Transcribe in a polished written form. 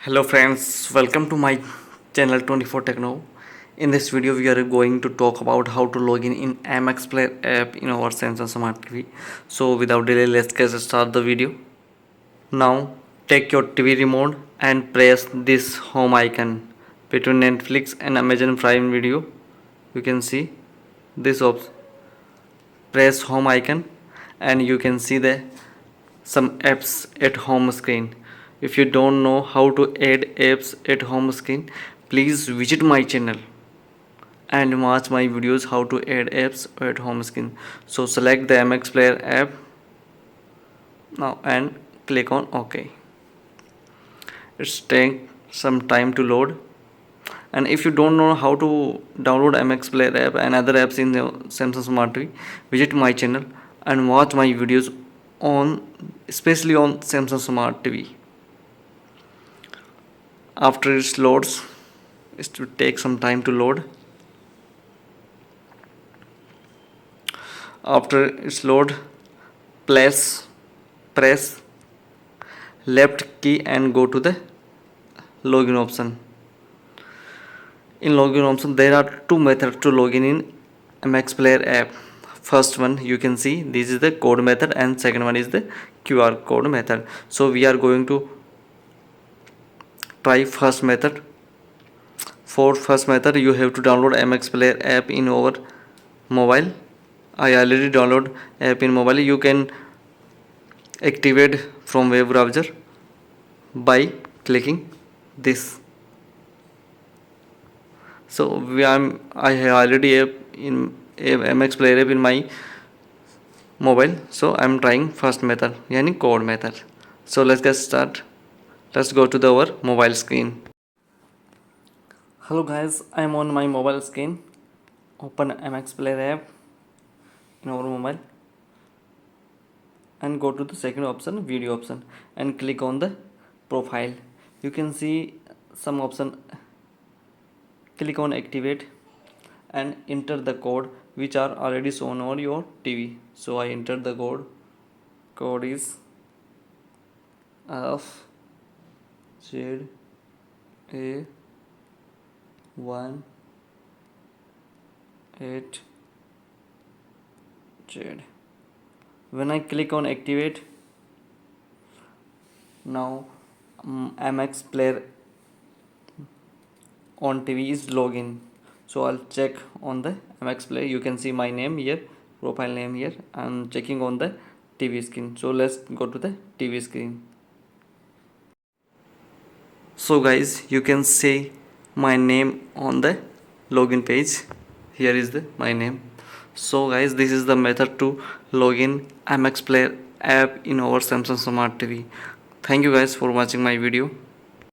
Hello friends, welcome to my channel 24 Techno. In this video we are going to talk about how to log in MX Player app in our Samsung Smart TV. So without delay, let's get start the video. Now take your TV remote and press this home icon between Netflix and Amazon Prime Video. You can see this option. Press home icon and you can see the some apps at home screen. If you don't know how to add apps at home screen, please visit my channel and watch my videos how to add apps at home screen. So select the MX Player app now and click on OK. It's take some time to load. And if you don't know how to download MX Player app and other apps in the Samsung Smart TV, visit my channel and watch my videos on especially on Samsung Smart TV. After it loads, it will take some time to load. After it's load, press left key and go to the login option. In login option there are two methods to login in MX Player app. First one you can see this is the code method and second one is the QR code method. So we are going to try first method. For first method you have to download MX Player app in our mobile. I already download app in mobile. You can activate from web browser by clicking this. So I have already app in MX Player app in my mobile. So I'm trying first method, yani code method. So let's get start. Let's go to our mobile screen. Hello guys, I'm on my mobile screen. Open MX Player app in our mobile and go to the second option, video option, and click on the profile. You can see some option. Click on activate and enter the code which are already shown on your TV. So I enter the code. Code is FZA18Z. When I click on activate, now MX Player on TV is login. So I'll check on the MX Player. You can see my name here, profile name here. I'm checking on the TV screen. So let's go to the TV screen. So guys, you can see my name on the login page. Here is my name. So guys, this is the method to login MX Player app in our Samsung Smart TV. Thank you guys for watching my video.